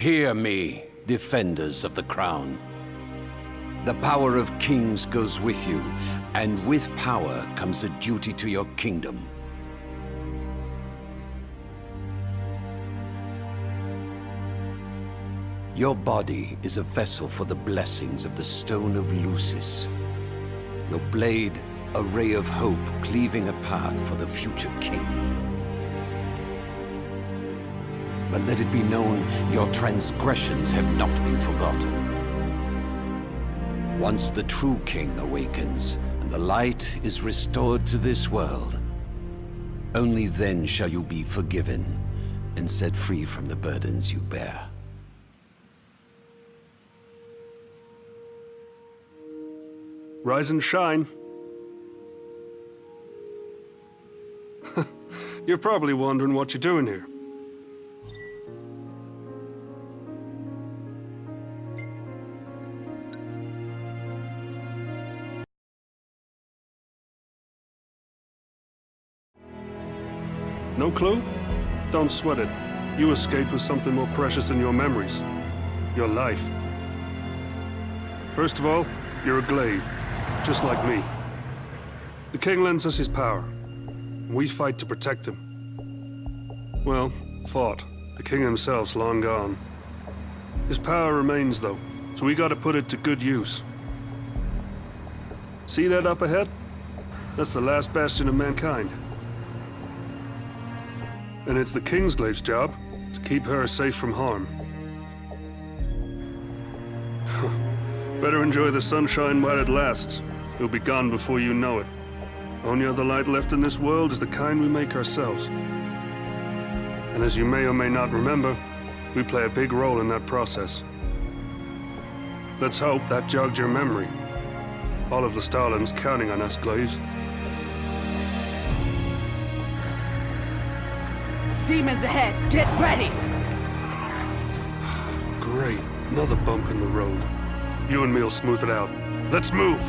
Hear me, defenders of the crown. The power of kings goes with you, and with power comes a duty to your kingdom. Your body is a vessel for the blessings of the Stone of Lucis. Your blade, a ray of hope cleaving a path for the future king. But let it be known, your transgressions have not been forgotten. Once the true king awakens, and the light is restored to this world, only then shall you be forgiven and set free from the burdens you bear. Rise and shine. You're probably wondering what you're doing here. No clue? Don't sweat it. You escaped with something more precious than your memories. Your life. First of all, you're a glaive, just like me. The king lends us his power. We fight to protect him. Well, fought. The king himself's long gone. His power remains, though, so we gotta put it to good use. See that up ahead? That's the last bastion of mankind. And it's the Kingsglaive's job to keep her safe from harm. Better enjoy the sunshine while it lasts. It'll be gone before you know it. Only other light left in this world is the kind we make ourselves. And as you may or may not remember, we play a big role in that process. Let's hope that jogged your memory. All of the Stalin's counting on us, Glaives. Demons ahead! Get ready! Great. Another bump in the road. You and me'll smooth it out. Let's move!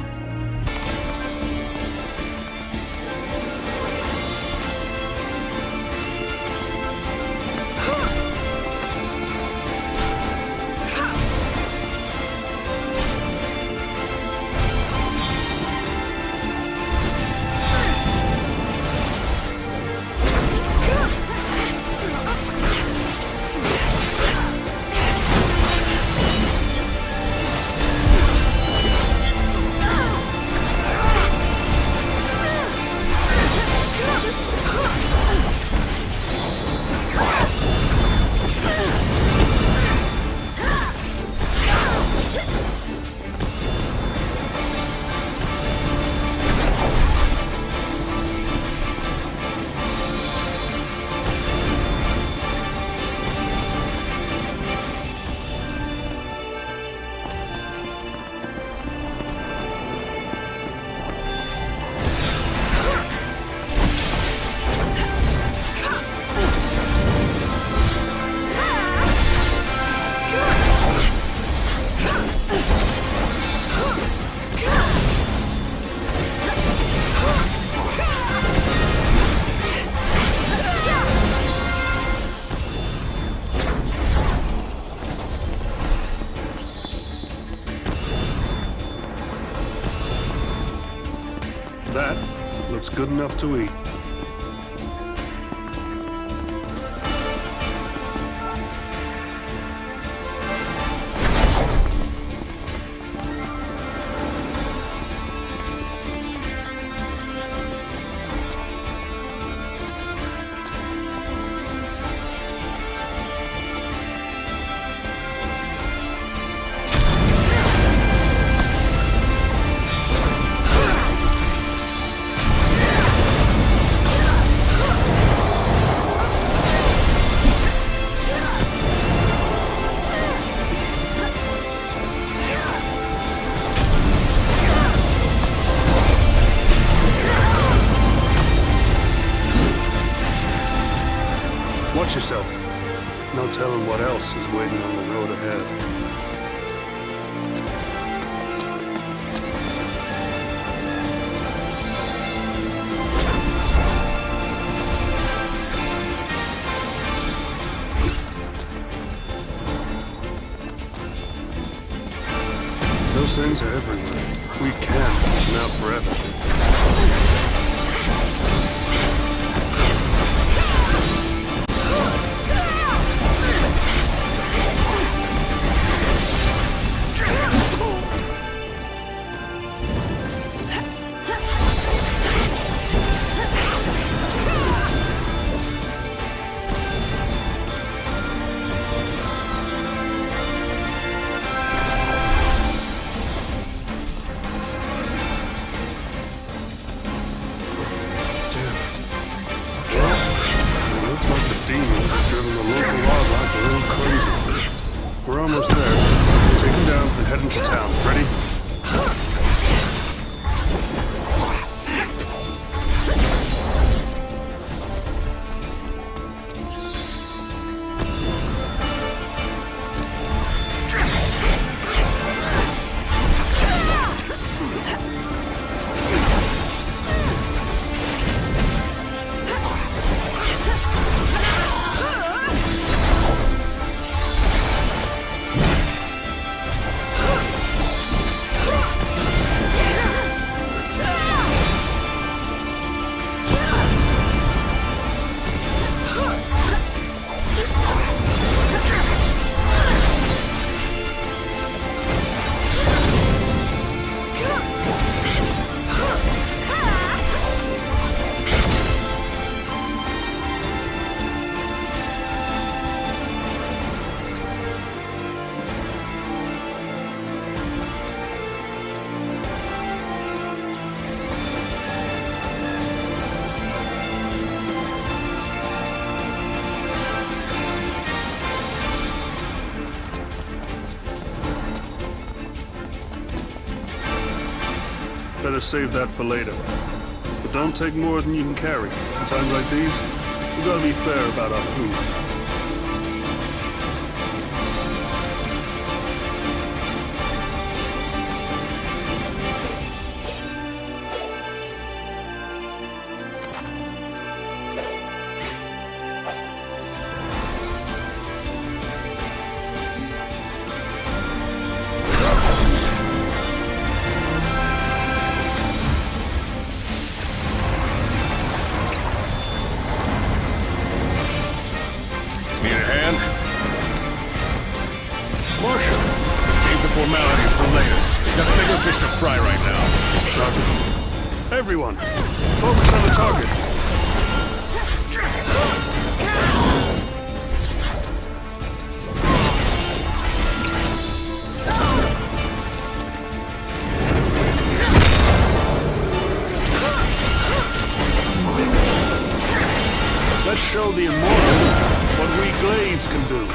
That looks good enough to eat. Watch yourself. No telling what else is waiting on the road ahead. things are everywhere. We can't keep them out forever. Demons have driven the local wildlife a little crazy. We're almost there. Take him down and head into town. Ready? Better save that for later. But don't take more than you can carry. In times like these, we gotta be fair about our food. Formalities for later. We've got bigger fish to fry right now. Roger. Everyone, focus on the target. Let's show the immortals what we Glades can do.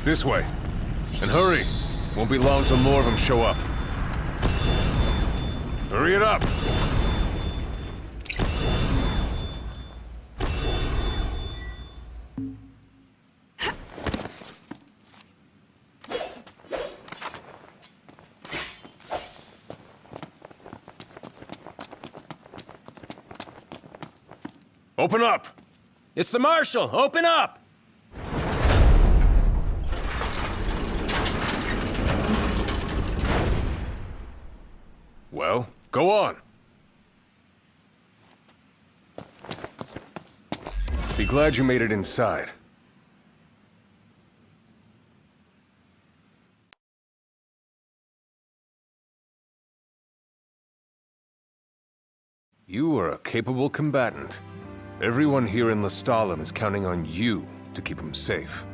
This way. And hurry. Won't be long till more of them show up. Hurry it up! Open up! It's the Marshal! Open up! Well, go on. Be glad you made it inside. You are a capable combatant. Everyone here in Lestalem is counting on you to keep them safe.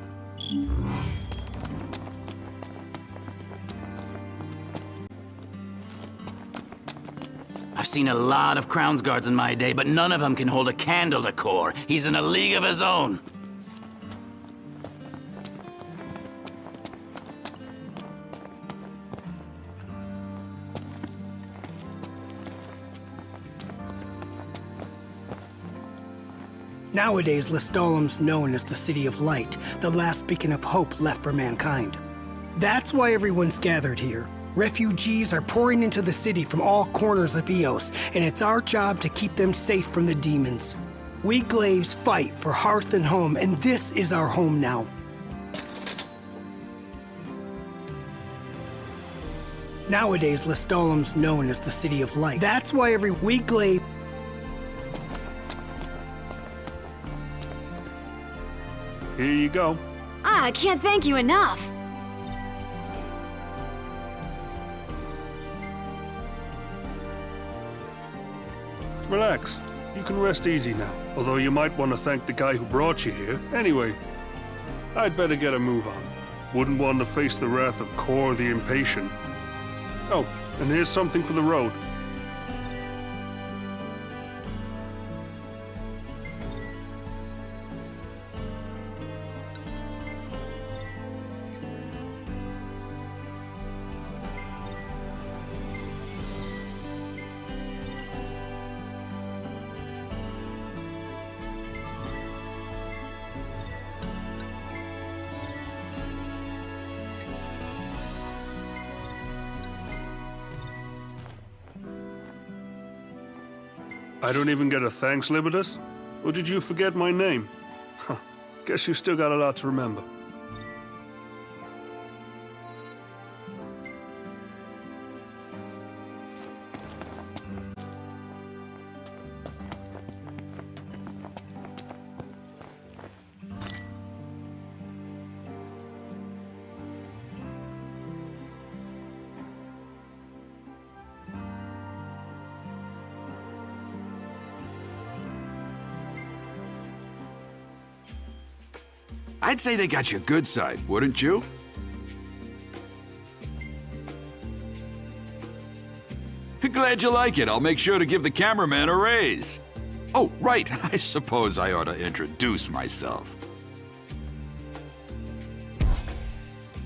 I've seen a lot of Crown's guards in my day, but none of them can hold a candle to Kor. He's in a league of his own. Nowadays, Lestalem's known as the City of Light, the last beacon of hope left for mankind. That's why everyone's gathered here. Refugees are pouring into the city from all corners of Eos, and it's our job to keep them safe from the demons. We Glaives fight for hearth and home, and this is our home now. Nowadays, Lestalem's known as the City of Light. That's why we Glaive... Here you go. I can't thank you enough. Relax. You can rest easy now. Although you might want to thank the guy who brought you here. Anyway, I'd better get a move on. Wouldn't want to face the wrath of Kor the Impatient. Oh, and here's something for the road. I don't even get a thanks, Libidus? Or did you forget my name? Huh. Guess you still got a lot to remember. I'd say they got your good side, wouldn't you? Glad you like it. I'll make sure to give the cameraman a raise. Oh, right. I suppose I ought to introduce myself.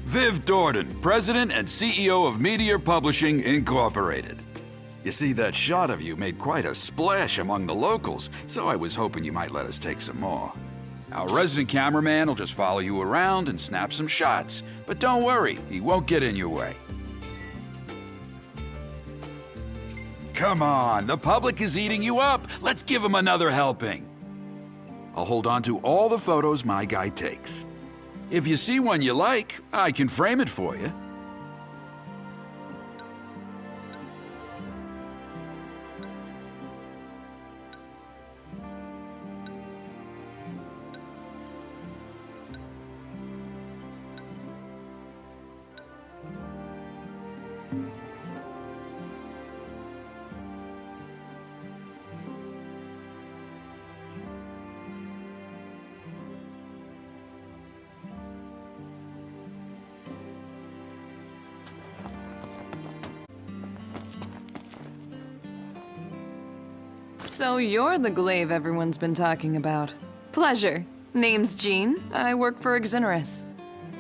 Viv Dordan, President and CEO of Meteor Publishing, Incorporated. You see, that shot of you made quite a splash among the locals, so I was hoping you might let us take some more. Our resident cameraman will just follow you around and snap some shots. But don't worry, he won't get in your way. Come on, the public is eating you up. Let's give them another helping. I'll hold on to all the photos my guy takes. If you see one you like, I can frame it for you. So you're the glaive everyone's been talking about. Pleasure. Name's Jean. I work for Exonerus.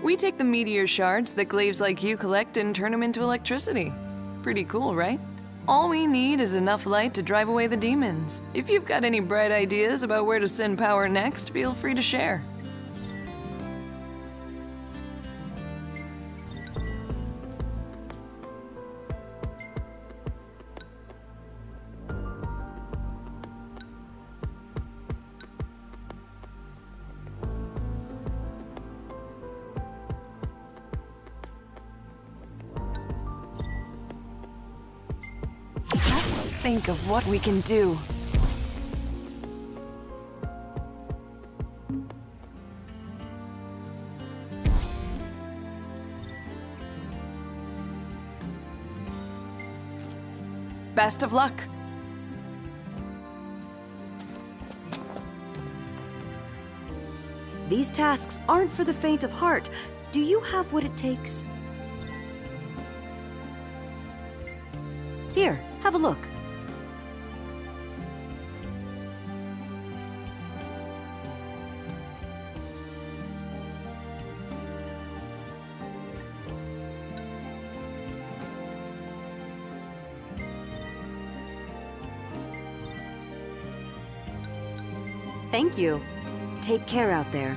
We take the meteor shards that glaives like you collect and turn them into electricity. Pretty cool, right? All we need is enough light to drive away the demons. If you've got any bright ideas about where to send power next, feel free to share. Think of what we can do. Best of luck. These tasks aren't for the faint of heart. Do you have what it takes? Here, have a look. Thank you. Take care out there.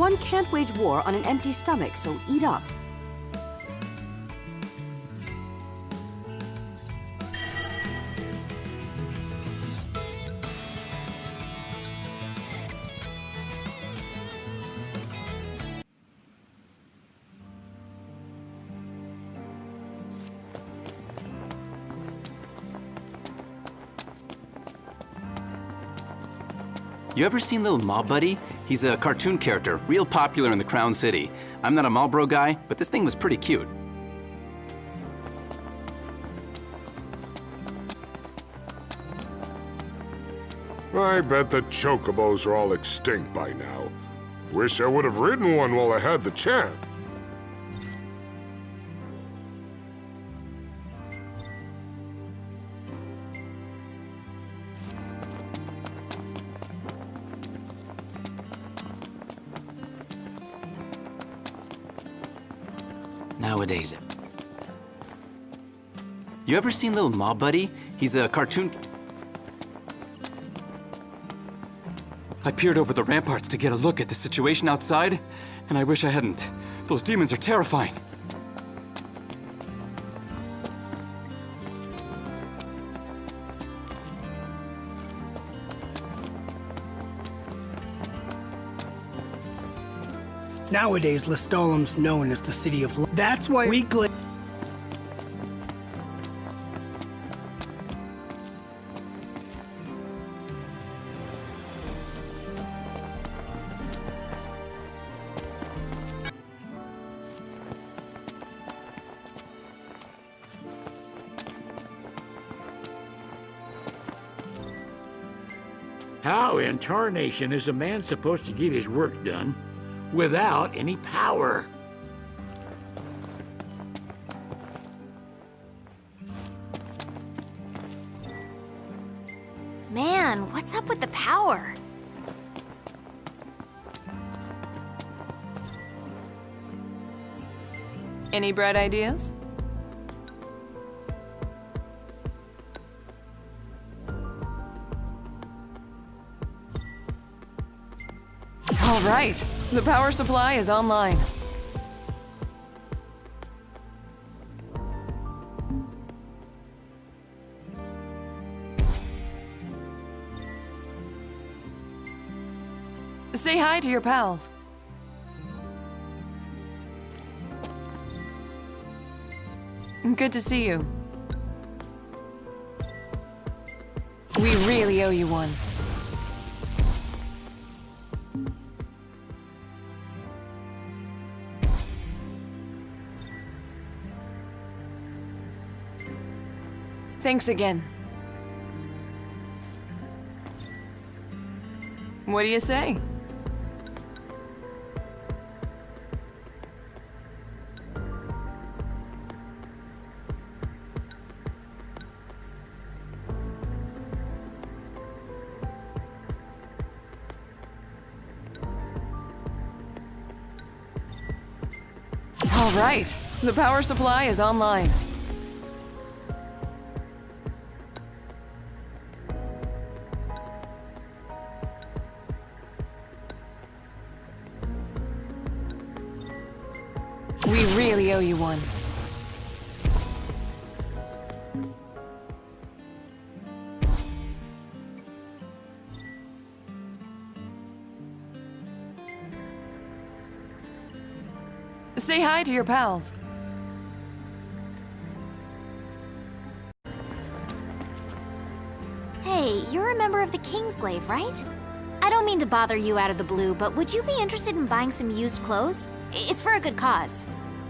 One can't wage war on an empty stomach, so eat up. You ever seen little Mob Buddy? He's a cartoon character, real popular in the Crown City. I'm not a Marlboro guy, but this thing was pretty cute. I bet the chocobos are all extinct by now. Wish I would have ridden one while I had the chance. Nowadays. You ever seen little Mob Buddy? He's a cartoon... I peered over the ramparts to get a look at the situation outside, and I wish I hadn't. Those demons are terrifying. Nowadays, Lestalum's known as the City of Light. That's why we How in tarnation is a man supposed to get his work done without any power? Man, what's up with the power? Any bright ideas? All right, the power supply is online. Say hi to your pals. Good to see you. We really owe you one. Thanks again. What do you say? All right, the power supply is online. We really owe you one. Say hi to your pals. Hey, you're a member of the Kingsglaive, right? I don't mean to bother you out of the blue, but would you be interested in buying some used clothes? It's for a good cause.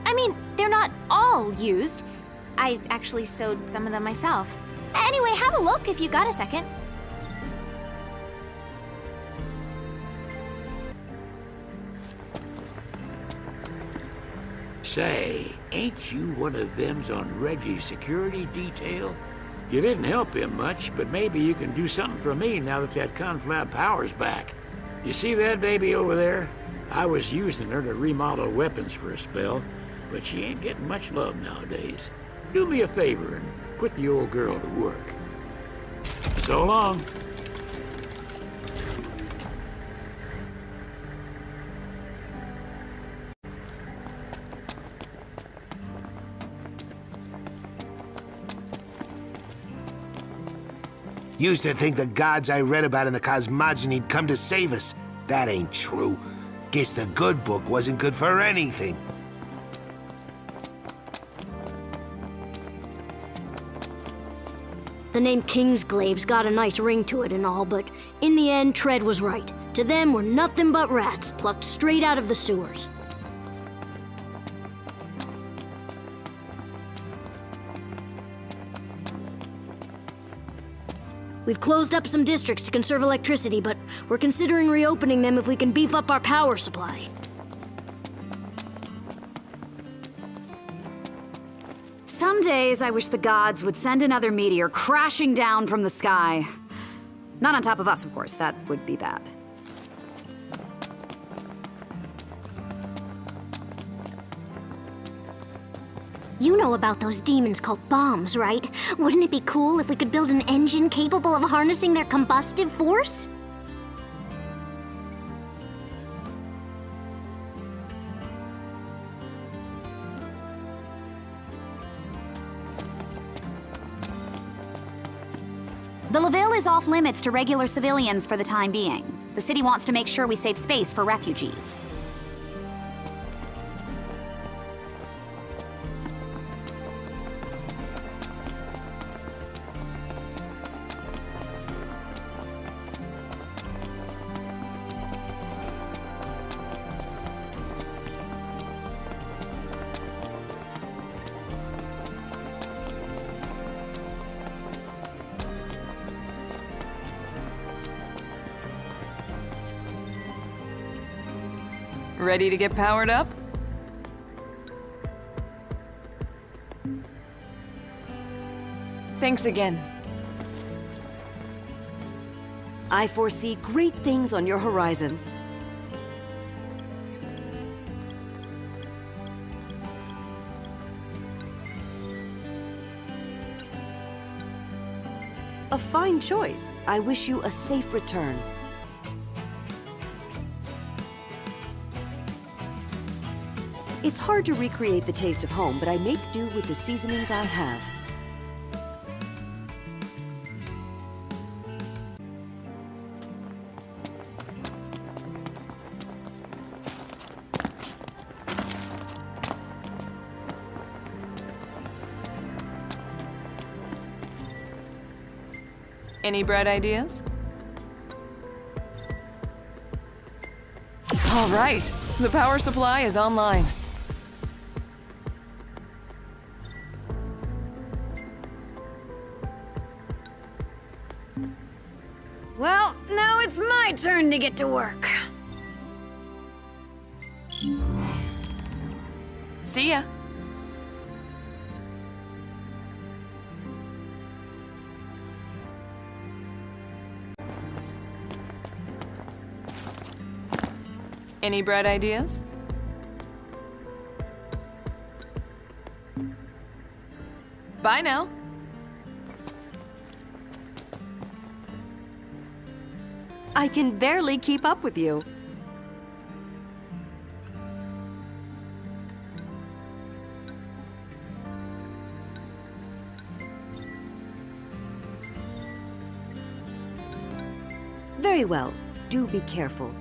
I mean, they're not all used. I actually sewed some of them myself. Anyway, have a look if you got a second. Say, ain't you one of them's on Reggie's security detail? You didn't help him much, but maybe you can do something for me now that conflab power's back. You see that baby over there? I was using her to remodel weapons for a spell, but she ain't getting much love nowadays. Do me a favor and put the old girl to work. So long. Used to think the gods I read about in the cosmogony'd come to save us. That ain't true. Guess the good book wasn't good for anything. The name Kingsglave's got a nice ring to it and all, but in the end, Tread was right. To them, we're nothing but rats, plucked straight out of the sewers. We've closed up some districts to conserve electricity, but we're considering reopening them if we can beef up our power supply. Some days I wish the gods would send another meteor crashing down from the sky. Not on top of us, of course. That would be bad. You know about those demons called bombs, right? Wouldn't it be cool if we could build an engine capable of harnessing their combustive force? The Lavelle is off limits to regular civilians for the time being. The city wants to make sure we save space for refugees. Ready to get powered up? Thanks again. I foresee great things on your horizon. A fine choice. I wish you a safe return. It's hard to recreate the taste of home, but I make do with the seasonings I have. Any bright ideas? All right, the power supply is online. Well, now it's my turn to get to work. See ya. Any bright ideas? Bye now. I can barely keep up with you. Very well. Do be careful.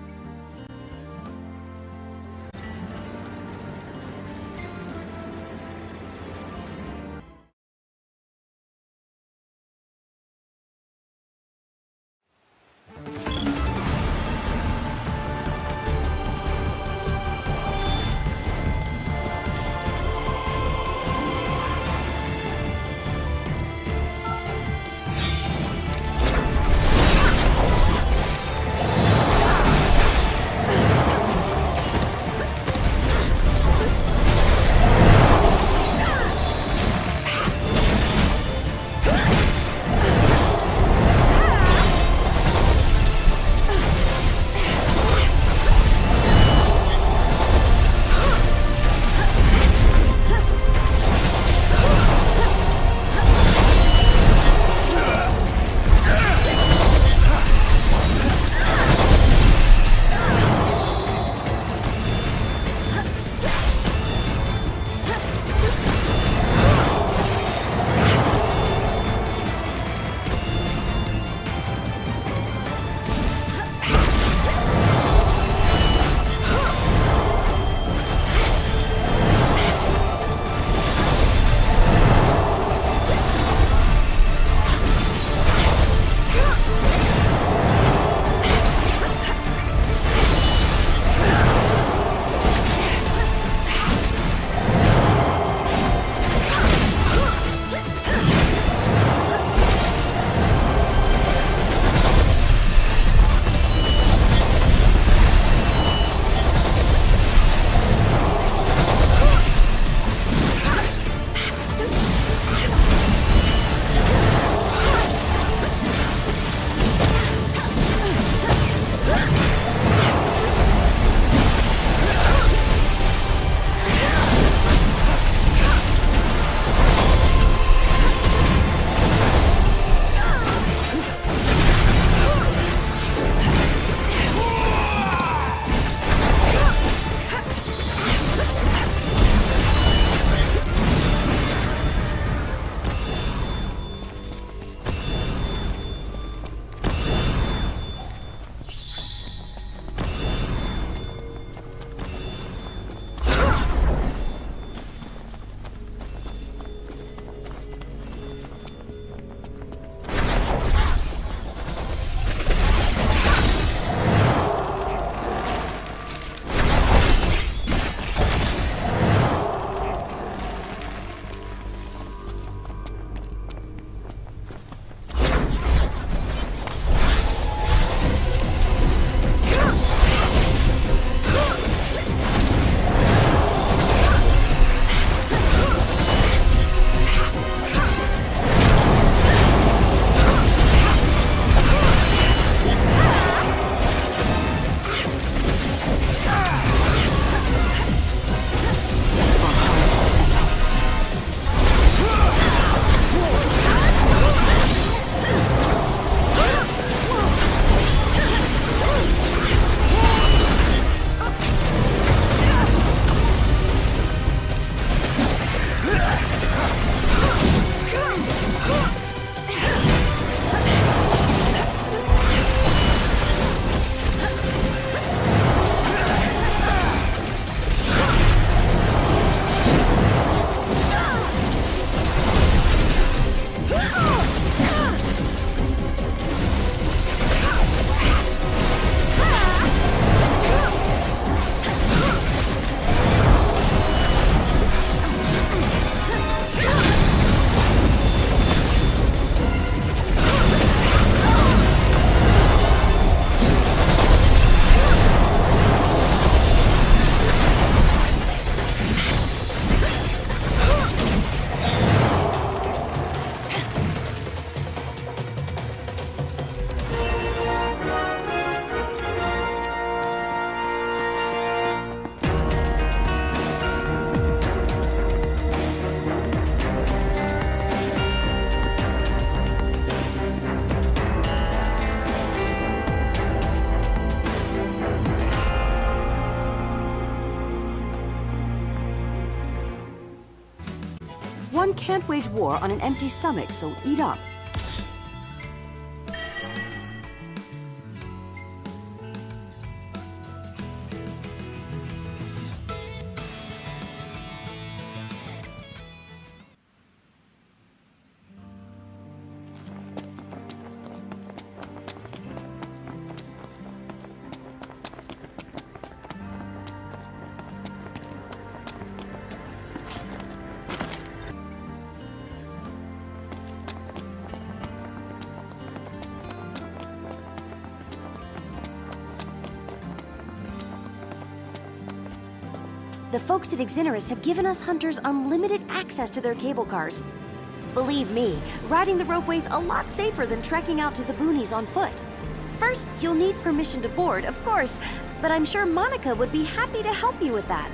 can't wage war on an empty stomach, so eat up. The folks at Exoneris have given us hunters unlimited access to their cable cars. Believe me, riding the ropeway's a lot safer than trekking out to the boonies on foot. First, you'll need permission to board, of course, but I'm sure Monica would be happy to help you with that.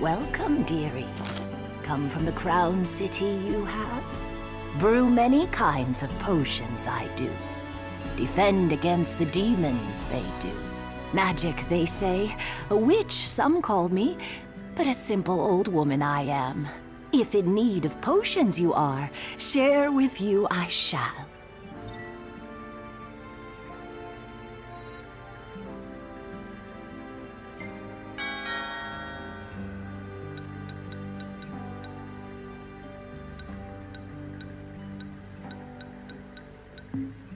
Welcome, dearie. Come from the Crown City, you have? Brew many kinds of potions, I do. Defend against the demons, they do. Magic, they say. A witch, some call me. But a simple old woman I am. If in need of potions you are, share with you I shall.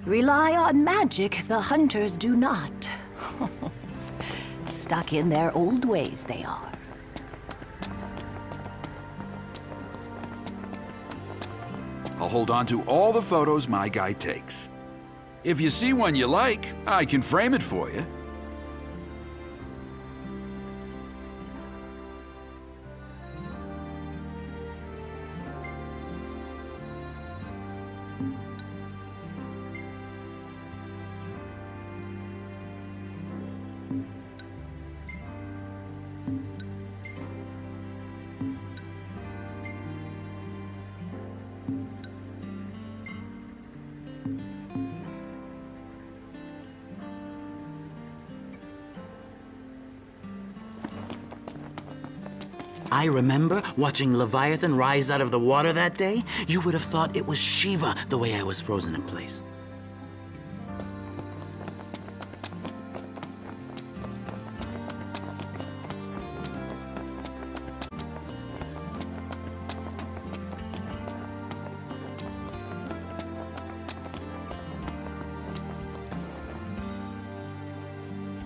Rely on magic, the hunters do not. Stuck in their old ways, they are. I'll hold on to all the photos my guy takes. If you see one you like, I can frame it for you. I remember watching Leviathan rise out of the water that day. You would have thought it was Shiva the way I was frozen in place.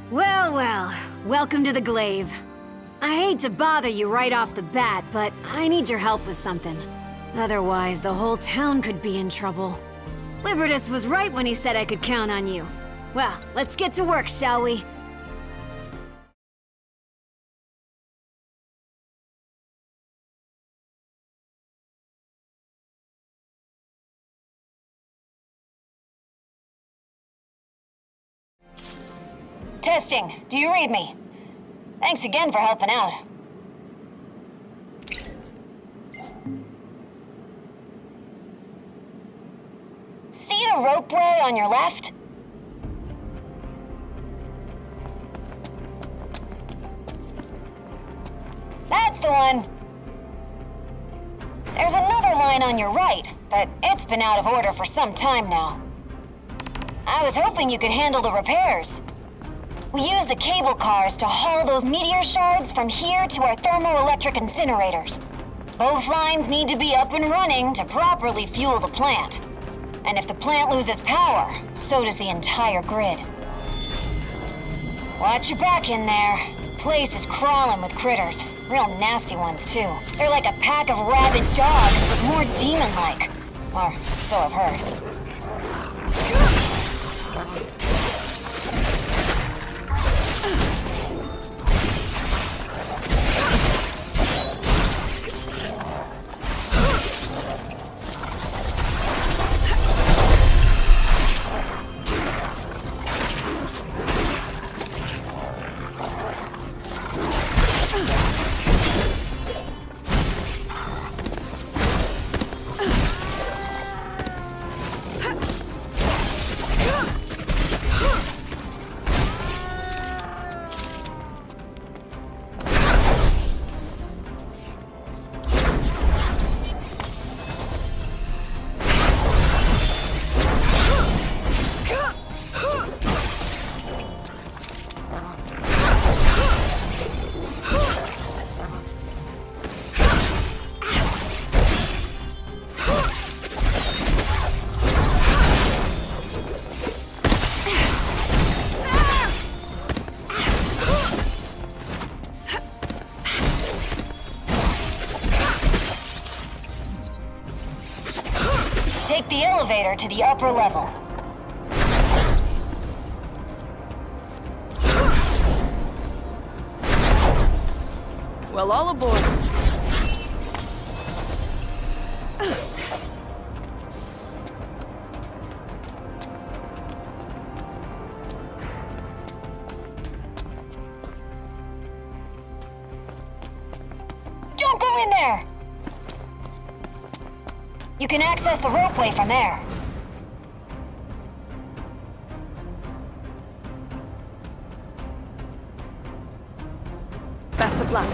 Well, well, welcome to the Glaive. I hate to bother you right off the bat, but I need your help with something. Otherwise, the whole town could be in trouble. Libertus was right when he said I could count on you. Well, let's get to work, shall we? Testing. Do you read me? Thanks again for helping out. See the ropeway on your left? That's the one. There's another line on your right, but it's been out of order for some time now. I was hoping you could handle the repairs. We use the cable cars to haul those meteor shards from here to our thermoelectric incinerators. Both lines need to be up and running to properly fuel the plant. And if the plant loses power, so does the entire grid. Watch your back in there. The place is crawling with critters. Real nasty ones, too. They're like a pack of rabid dogs, but more demon-like. Or so I've heard. elevator to the upper level. Well, all aboard. Don't go in there! You can access the ropeway from there. Best of luck.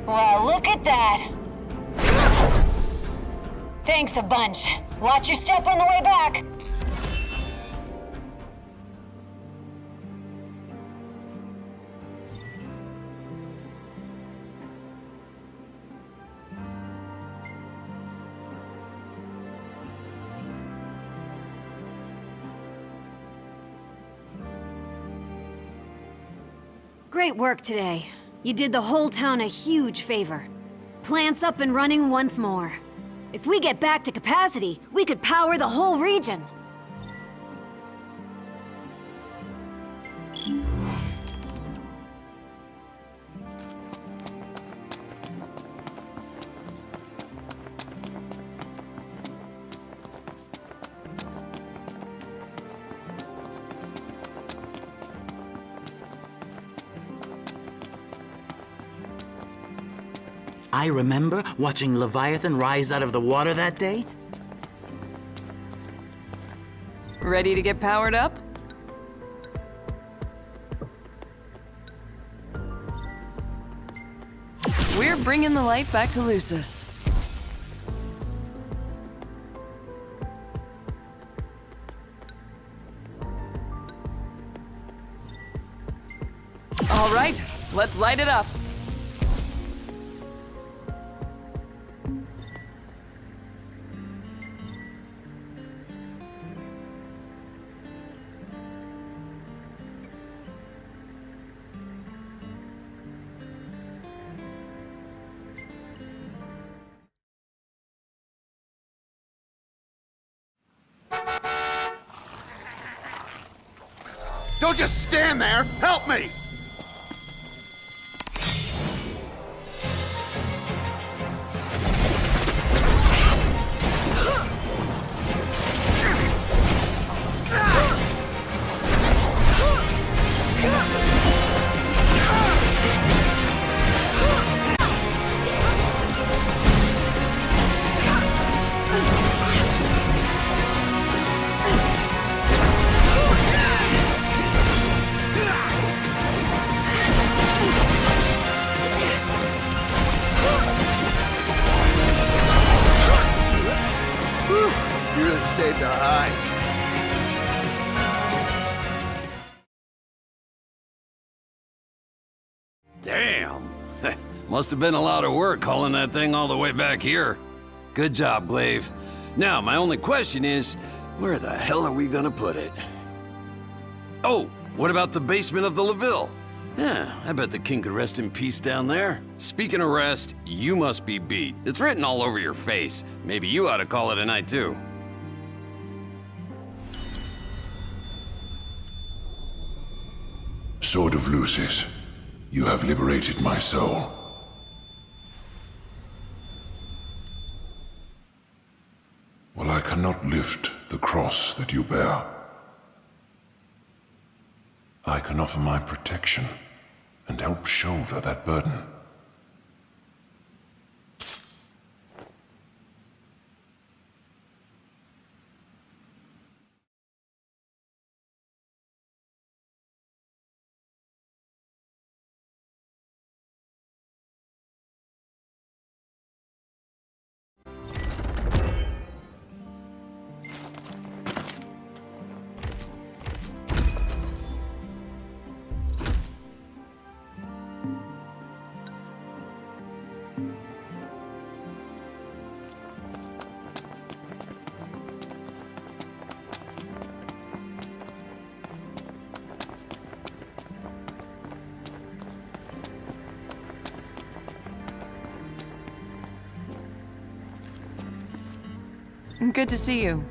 Well, look at that. Thanks a bunch. Watch your step on the way back. Great work today. You did the whole town a huge favor. Plant's up and running once more. If we get back to capacity, we could power the whole region. I remember watching Leviathan rise out of the water that day. Ready to get powered up? We're bringing the light back to Lucis. All right, let's light it up. Don't just stand there! Help me! Damn. Must have been a lot of work hauling that thing all the way back here. Good job, Glaive. Now, my only question is, where the hell are we gonna put it? Oh, what about the basement of the LaVille? Yeah, I bet the king could rest in peace down there. Speaking of rest, you must be beat. It's written all over your face. Maybe you ought to call it a night, too. Sword of Lucis, you have liberated my soul. Well, I cannot lift the cross that you bear. I can offer my protection and help shoulder that burden. Good to see you.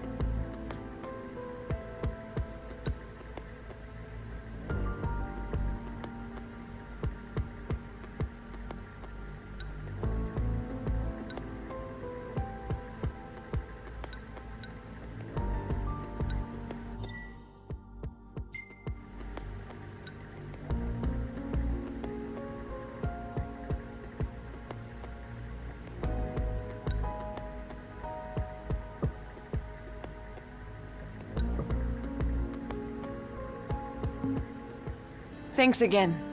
Thanks again.